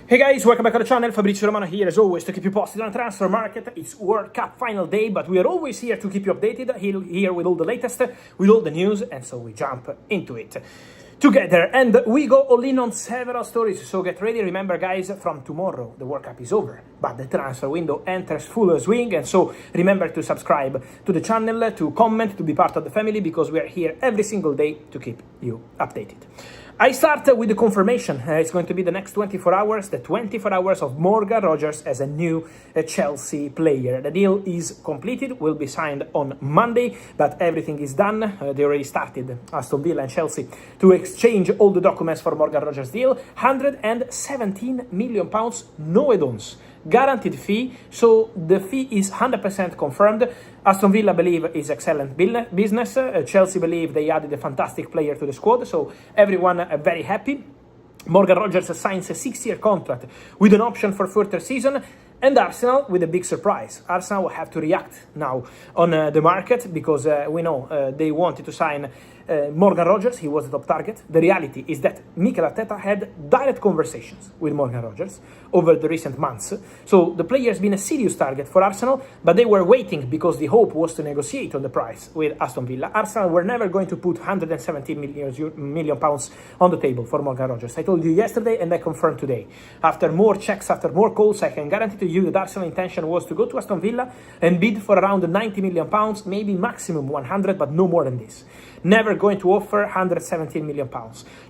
Hey guys, welcome back to the channel. Fabrizio Romano here as always to keep you posted on the transfer market. It's World Cup final day, but we are always here to keep you updated, here with all the latest, with all the news, and so we jump into it together. And we go all in on several stories, so get ready. Remember guys, from tomorrow the World Cup is over, but the transfer window enters full swing, and so remember to subscribe to the channel, to comment, to be part of the family, because we are here every single day to keep you updated. I start with the confirmation. It's going to be the next 24 hours, the 24 hours of Morgan Rogers as a new Chelsea player. The deal is completed, will be signed on Monday, but everything is done. They already started, Aston Villa and Chelsea, to exchange all the documents for Morgan Rogers' deal. £117 million, no add-ons. Guaranteed fee, so the fee is 100% confirmed. Aston Villa believe is excellent business. Chelsea believe they added a fantastic player to the squad, so everyone very happy. Morgan Rogers signs a 6-year contract with an option for further season. And Arsenal with a big surprise. Arsenal will have to react now on the market, because we know they wanted to sign Morgan Rogers. He was the top target. The reality is that Mikel Arteta had direct conversations with Morgan Rogers over the recent months. So the player has been a serious target for Arsenal, but they were waiting because the hope was to negotiate on the price with Aston Villa. Arsenal were never going to put £117 million on the table for Morgan Rogers. I told you yesterday and I confirmed today. After more checks, after more calls, I can guarantee to you that Arsenal intention was to go to Aston Villa and bid for around £90 million, maybe maximum 100, but no more than this. Never going to offer £117 million.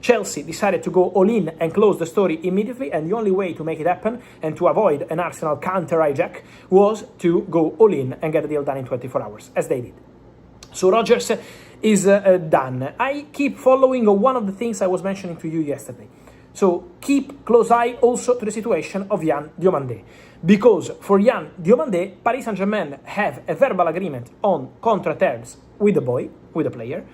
Chelsea decided to go all in and close the story immediately, and the only way to make it happen and to avoid an Arsenal counter hijack was to go all in and get the deal done in 24 hours, as they did. So Rogers is done. I keep following one of the things I was mentioning to you yesterday. So keep close eye also to the situation of Yann Diomandé, because for Yann Diomandé, Paris Saint-Germain have a verbal agreement on contract terms with the player,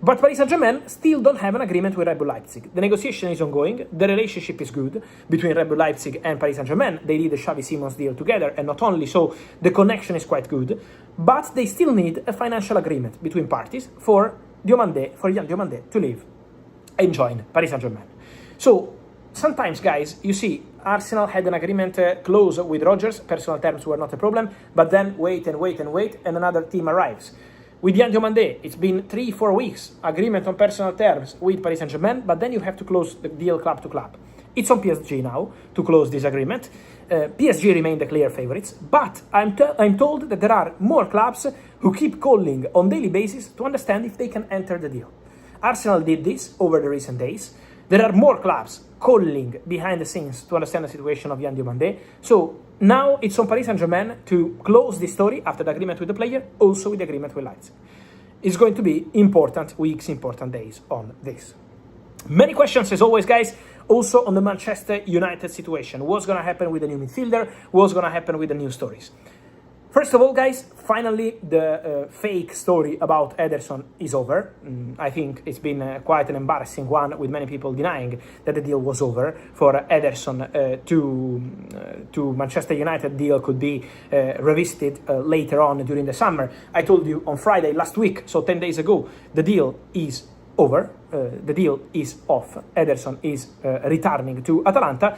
but Paris Saint-Germain still don't have an agreement with Red Bull Leipzig. The negotiation is ongoing, the relationship is good between Red Bull Leipzig and Paris Saint-Germain. They did the Xavi Simons deal together, and not only so, the connection is quite good, but they still need a financial agreement between parties for Yann Diomandé to leave and join Paris Saint-Germain. So sometimes, guys, you see, Arsenal had an agreement close with Rogers, personal terms were not a problem, but then wait, and another team arrives. With Yann Diomandé, it's been 3-4 weeks, agreement on personal terms with Paris Saint-Germain, but then you have to close the deal club to club. It's on PSG now to close this agreement. PSG remain the clear favorites, but I'm told that there are more clubs who keep calling on daily basis to understand if they can enter the deal. Arsenal did this over the recent days. There are more clubs calling behind the scenes to understand the situation of Yann Diomandé. So now it's on Paris Saint-Germain to close this story after the agreement with the player, also with the agreement with Leipzig. It's going to be important weeks, important days on this. Many questions as always, guys, also on the Manchester United situation. What's going to happen with the new midfielder? What's going to happen with the new stories? First of all, guys, finally, the fake story about Ederson is over. I think it's been quite an embarrassing one, with many people denying that the deal was over. For Ederson to Manchester United deal could be revisited later on during the summer. I told you on Friday last week, so 10 days ago, the deal is over. The deal is off. Ederson is returning to Atalanta.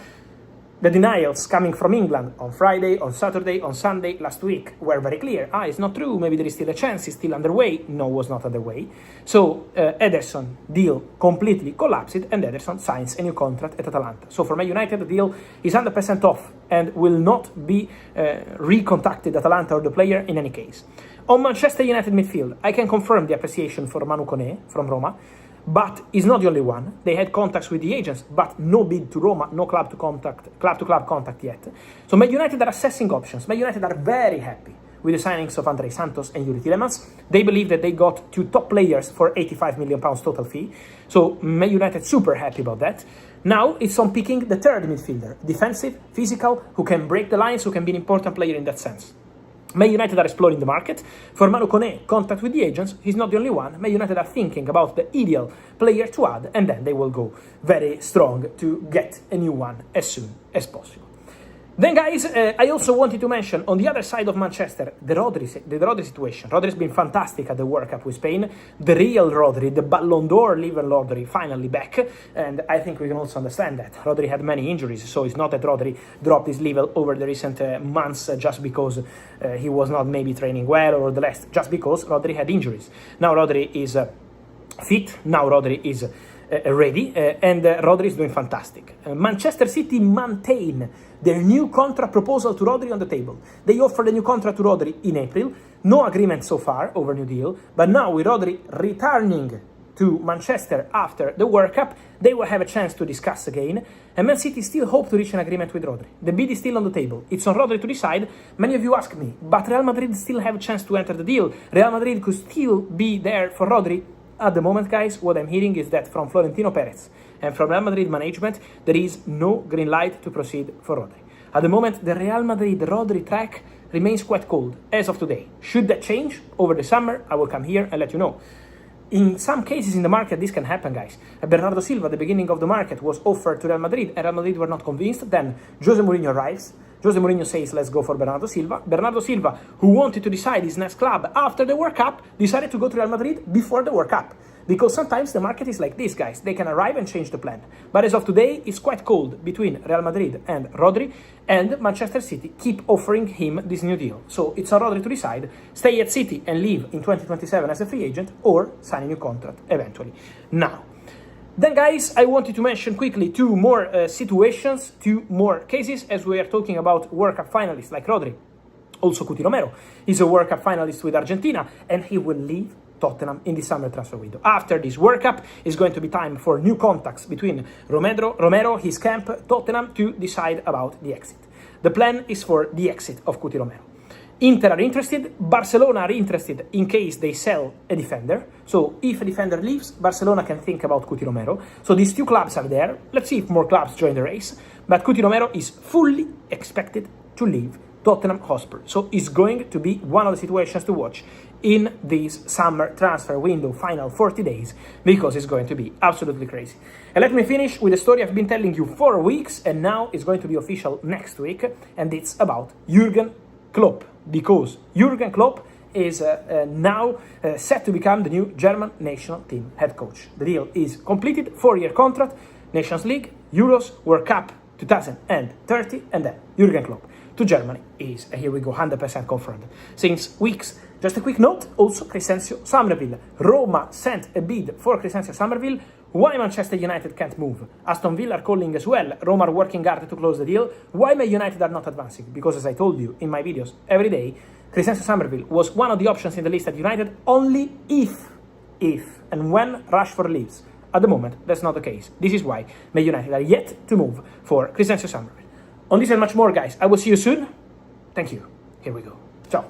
The denials coming from England on Friday, on Saturday, on Sunday last week were very clear. It's not true, maybe there is still a chance, it's still underway. No, it was not underway. So Ederson deal completely collapsed, and Ederson signs a new contract at Atalanta. So for Man United, the deal is 100% off and will not be recontacted Atalanta or the player in any case. On Manchester United midfield, I can confirm the appreciation for Manu Koné from Roma, but he's not the only one. They had contacts with the agents, but no bid to Roma, no club to club contact yet. So Man United are assessing options. Man United are very happy with the signings of Andre Santos and Yuri Tielemans. They believe that they got 2 top players for £85 million total fee. So Man United super happy about that. Now it's on picking the third midfielder, defensive, physical, who can break the lines, who can be an important player in that sense. Man United are exploring the market. For Manu Koné, contact with the agents. He's not the only one. Man United are thinking about the ideal player to add, and then they will go very strong to get a new one as soon as possible. Then, guys, I also wanted to mention, on the other side of Manchester, the Rodri situation. Rodri's been fantastic at the World Cup with Spain. The real Rodri, the Ballon d'Or level Rodri, finally back. And I think we can also understand that. Rodri had many injuries, so it's not that Rodri dropped his level over the recent months just because he was not maybe training well or the rest, just because Rodri had injuries. Now Rodri is fit, now Rodri is ready, and Rodri is doing fantastic. Manchester City maintain their new contract proposal to Rodri on the table. They offered a new contract to Rodri in April. No agreement so far over new deal, but now with Rodri returning to Manchester after the World Cup, they will have a chance to discuss again, and Man City still hope to reach an agreement with Rodri. The bid is still on the table. It's on Rodri to decide. Many of you ask me, but Real Madrid still have a chance to enter the deal. Real Madrid could still be there for Rodri. At the moment, guys, what I'm hearing is that from Florentino Perez and from Real Madrid management, there is no green light to proceed for Rodri. At the moment, the Real Madrid-Rodri track remains quite cold, as of today. Should that change over the summer, I will come here and let you know. In some cases in the market, this can happen, guys. Bernardo Silva, at the beginning of the market, was offered to Real Madrid, and Real Madrid were not convinced. Then Jose Mourinho arrives. Jose Mourinho says, let's go for Bernardo Silva. Bernardo Silva, who wanted to decide his next club after the World Cup, decided to go to Real Madrid before the World Cup. Because sometimes the market is like this, guys. They can arrive and change the plan. But as of today, it's quite cold between Real Madrid and Rodri, and Manchester City keep offering him this new deal. So it's on Rodri to decide, stay at City and leave in 2027 as a free agent, or sign a new contract eventually. Now, then, guys, I wanted to mention quickly two more situations, two more cases, as we are talking about World Cup finalists like Rodri. Also, Cuti Romero is a World Cup finalist with Argentina, and he will leave Tottenham in the summer transfer window. After this World Cup, it's going to be time for new contacts between Romero, his camp, Tottenham, to decide about the exit. The plan is for the exit of Cuti Romero. Inter are interested, Barcelona are interested in case they sell a defender. So if a defender leaves, Barcelona can think about Cuti Romero. So these two clubs are there. Let's see if more clubs join the race. But Cuti Romero is fully expected to leave Tottenham Hotspur. So it's going to be one of the situations to watch in this summer transfer window, final 40 days, because it's going to be absolutely crazy. And let me finish with a story I've been telling you for weeks, and now it's going to be official next week, and it's about Jurgen Klopp, because Jurgen Klopp is now set to become the new German national team head coach. The deal is completed, 4-year contract, Nations League, Euros, World Cup 2030, and then Jurgen Klopp to Germany is, here we go, 100% confirmed since weeks. Just a quick note, also Crescencio Somerville. Roma sent a bid for Crescencio Somerville. Why Manchester United can't move? Aston Villa are calling as well. Roma are working hard to close the deal. Why Man United are not advancing? Because as I told you in my videos every day, Crescencio Somerville was one of the options in the list at United only if and when Rashford leaves. At the moment, that's not the case. This is why Man United are yet to move for Crescencio Somerville. On this and much more, guys, I will see you soon. Thank you. Here we go. Ciao.